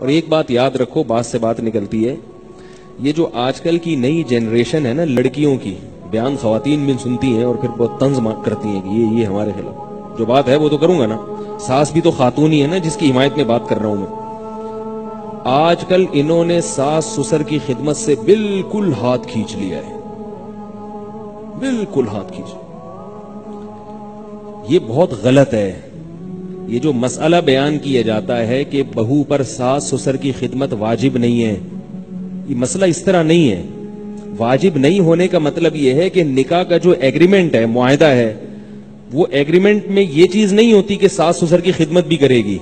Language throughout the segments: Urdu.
اور ایک بات یاد رکھو، بات سے بات نکلتی ہے، یہ جو آج کل کی نئی جنریشن ہے نا لڑکیوں کی، بیان خواتین بھی سنتی ہیں اور پھر بہت طنز کرتی ہیں کہ یہ ہمارے خلاف، جو بات ہے وہ تو کروں گا نا، ساس بھی تو خاتون ہی ہے نا جس کی حمایت میں بات کر رہا ہوں میں۔ آج کل انہوں نے ساس سسر کی خدمت سے بالکل ہاتھ کھینچ لیا ہے، بالکل ہاتھ کھینچ۔ یہ بہت غلط ہے۔ یہ جو مسئلہ بیان کیا جاتا ہے کہ بہو پر ساس سسر کی خدمت واجب نہیں ہے، یہ مسئلہ اس طرح نہیں ہے۔ واجب نہیں ہونے کا مطلب یہ ہے کہ نکاح کا جو ایگریمنٹ ہے، معاہدہ ہے، وہ ایگریمنٹ میں یہ چیز نہیں ہوتی کہ ساس سسر کی خدمت بھی کرے گی۔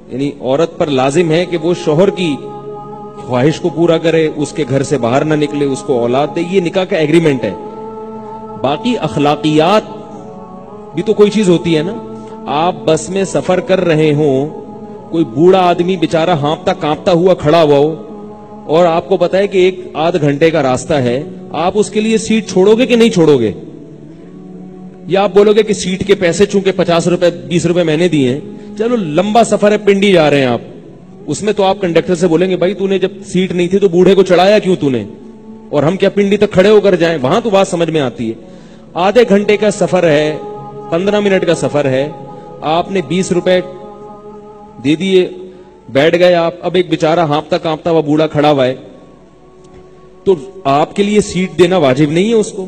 یعنی عورت پر لازم ہے کہ وہ شوہر کی خواہش کو پورا کرے، اس کے گھر سے باہر نہ نکلے، اس کو اولاد دے، یہ نکاح کا ایگریمنٹ ہے۔ باقی اخلاقیات بھی تو کوئی چیز ہوتی ہے نا۔ آپ بس میں سفر کر رہے ہوں، کوئی بوڑھا آدمی بیچارہ ہانپتا کانپتا ہوا کھڑا ہوا ہو، اور آپ کو پتا ہے کہ 1-8 گھنٹے کا راستہ ہے، آپ اس کے لیے سیٹ چھوڑو گے کہ نہیں چھوڑو گے؟ یا آپ بولو گے کہ سیٹ کے پیسے چونکہ 50 روپے 20 روپے میں نے دیے ہیں، چلو لمبا سفر ہے، پنڈی جا رہے ہیں آپ، اس میں تو آپ کنڈکٹر سے بولیں گے بھائی تو نے جب سیٹ نہیں تھی تو بوڑھے کو چڑھایا کیوں تو نے، اور ہم کیا پنڈی تک کھڑے ہو کر جائیں؟ وہاں تو بات سمجھ میں آتی ہے۔ آدھے گھنٹے کا سفر ہے، 15 منٹ کا سفر ہے، آپ نے 20 روپے دے دیے، بیٹھ گئے آپ، اب ایک بیچارہ ہانپتا کانپتا ہوا بوڑھا کھڑا ہوا ہے، تو آپ کے لیے سیٹ دینا واجب نہیں ہے اس کو،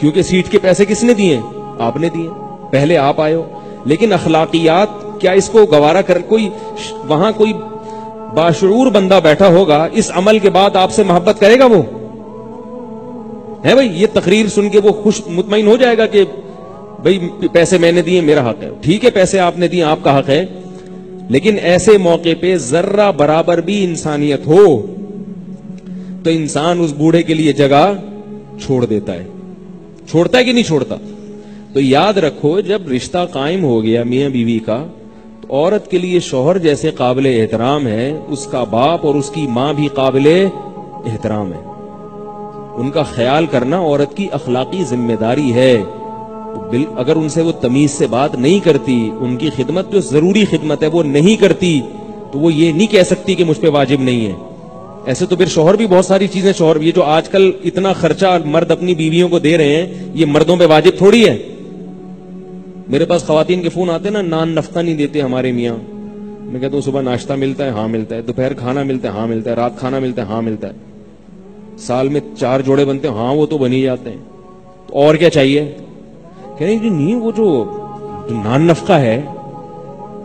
کیونکہ سیٹ کے پیسے کس نے دیے؟ آپ نے دیے، پہلے آپ آئے ہو۔ لیکن اخلاقیات کیا اس کو گوارا کر، کوئی وہاں کوئی باشعور بندہ بیٹھا ہوگا، اس عمل کے بعد آپ سے محبت کرے گا وہ؟ ہے بھائی، یہ تقریر سن کے وہ خوش مطمئن ہو جائے گا کہ بھئی پیسے میں نے دیے، میرا حق ہے؟ ٹھیک ہے، پیسے آپ نے دیے، آپ کا حق ہے، لیکن ایسے موقع پہ ذرہ برابر بھی انسانیت ہو تو انسان اس بوڑھے کے لیے جگہ چھوڑ دیتا ہے۔ چھوڑتا ہے کہ نہیں چھوڑتا؟ تو یاد رکھو، جب رشتہ قائم ہو گیا میاں بیوی کا، تو عورت کے لیے شوہر جیسے قابل احترام ہے، اس کا باپ اور اس کی ماں بھی قابل احترام ہے۔ ان کا خیال کرنا عورت کی اخلاقی ذمہ داری ہے۔ اگر ان سے وہ تمیز سے بات نہیں کرتی، ان کی خدمت جو ضروری خدمت ہے وہ نہیں کرتی، تو وہ یہ نہیں کہہ سکتی کہ مجھ پہ واجب نہیں ہے۔ ایسے تو پھر شوہر بھی بہت ساری چیزیں، شوہر یہ جو آج کل اتنا خرچہ مرد اپنی بیویوں کو دے رہے ہیں، یہ مردوں پہ واجب تھوڑی ہے۔ میرے پاس خواتین کے فون آتے ہیں نا، نان نفقہ نہیں دیتے ہمارے میاں۔ میں کہتا ہوں صبح ناشتہ ملتا ہے؟ ہاں ملتا ہے۔ دوپہر کھانا ملتا ہے؟ ہاں ملتا ہے۔ رات کھانا ملتا ہے؟ ہاں ملتا ہے۔ سال میں 4 جوڑے بنتے ہیں؟ ہاں وہ تو بن ہی جاتے ہیں۔ تو اور کیا چاہیے؟ کہہ رہے کہ نہیں، وہ جو نان نفقہ ہے،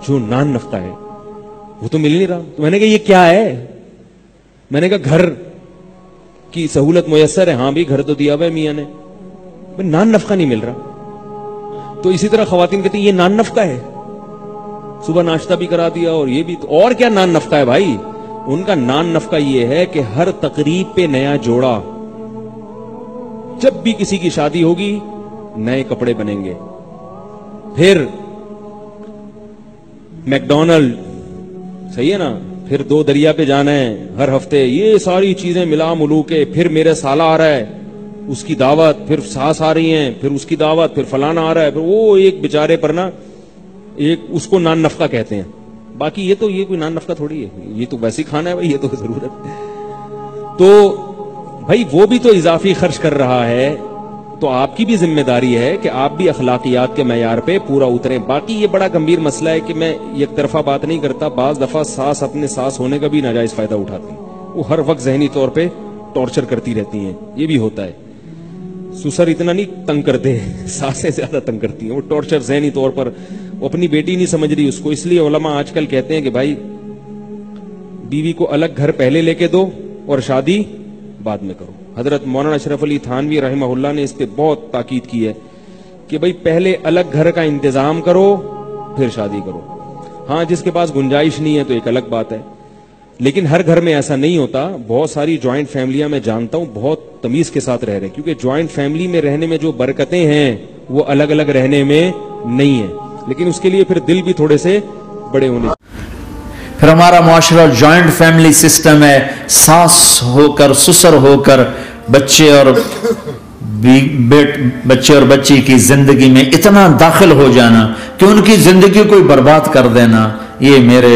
جو نان نفقہ ہے وہ تو مل نہیں رہا۔ تو میں نے کہا یہ کیا ہے؟ میں نے کہا گھر کی سہولت میسر ہے۔ ہاں بھی گھر تو دیا ہوا ہے میاں نے، نان نفقہ نہیں مل رہا۔ تو اسی طرح خواتین کہتی ہیں یہ نان نفقہ ہے، صبح ناشتہ بھی کرا دیا اور یہ بھی، اور کیا نان نفقہ ہے بھائی؟ ان کا نان نفقہ یہ ہے کہ ہر تقریب پہ نیا جوڑا، جب بھی کسی کی شادی ہوگی نئے کپڑے بنیں گے، پھر میکڈونلڈ، صحیح ہے نا، پھر 2 دریا پہ جانا ہے ہر ہفتے، یہ ساری چیزیں ملا ملو کے، پھر میرے سالہ آ رہا ہے اس کی دعوت، پھر ساس آ رہی ہیں پھر اس کی دعوت، پھر فلانا آ رہا ہے، پھر وہ ایک بیچارے پر نا ایک، اس کو نان نفقہ کہتے ہیں۔ باقی یہ تو یہ کوئی نان نفقہ تھوڑی ہے، یہ تو ویسے ہی کھانا ہے بھائی، یہ تو ضرورت ہے۔ تو بھائی وہ بھی تو اضافی خرچ کر رہا ہے، تو آپ کی بھی ذمہ داری ہے کہ آپ بھی اخلاقیات کے معیار پہ پورا اتریں۔ باقی یہ بڑا گمبھیر مسئلہ ہے کہ میں یک طرفہ بات نہیں کرتا، بعض دفعہ ساس اپنے ساس ہونے کا بھی ناجائز فائدہ اٹھاتی، وہ ہر وقت ذہنی طور پہ ٹارچر کرتی رہتی ہیں، یہ بھی ہوتا ہے۔ سسر اتنا نہیں تنگ کرتے، ساسیں زیادہ تنگ کرتی ہیں، وہ ٹارچر ذہنی طور پر، وہ اپنی بیٹی نہیں سمجھ رہی اس کو۔ اس لیے علماء آج کل کہتے ہیں کہ بھائی بیوی کو الگ گھر پہلے لے کے دو اور شادی بعد میں کرو۔ حضرت مولانا اشرف علی تھانوی رحمہ اللہ نے اس پہ بہت تاکید کی ہے کہ بھئی پہلے الگ گھر کا انتظام کرو پھر شادی کرو۔ ہاں جس کے پاس گنجائش نہیں ہے تو ایک الگ بات ہے، لیکن ہر گھر میں ایسا نہیں ہوتا۔ بہت ساری جوائنٹ فیملیاں میں جانتا ہوں بہت تمیز کے ساتھ رہ رہے ہیں، کیونکہ جوائنٹ فیملی میں رہنے میں جو برکتیں ہیں وہ الگ الگ رہنے میں نہیں ہیں، لیکن اس کے لیے پھر دل بھی تھوڑے سے بڑے ہونے۔ پھر ہمارا معاشرہ جوائنٹ فیملی سسٹم ہے، ساس ہو کر سسر ہو کر بچے اور بچی کی زندگی میں اتنا داخل ہو جانا کہ ان کی زندگی کو برباد کر دینا، یہ میرے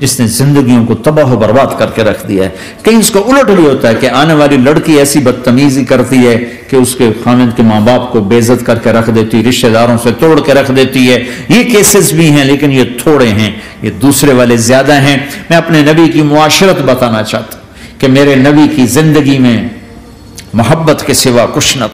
جس نے زندگیوں کو تباہ و برباد کر کے رکھ دیا ہے. کہیں اس کو الٹ بھی ہوتا ہے کہ آنے والی لڑکی ایسی بدتمیزی کرتی ہے کہ اس کے خاوند کے ماں باپ کو بے عزت کر کے رکھ دیتی، رشتہ داروں سے توڑ کے رکھ دیتی ہے. یہ کیسز بھی ہیں لیکن یہ تھوڑے ہیں، یہ دوسرے والے زیادہ ہیں. میں اپنے نبی کی معاشرت بتانا چاہتا ہوں کہ میرے نبی کی زندگی میں محبت کے سوا کچھ نہ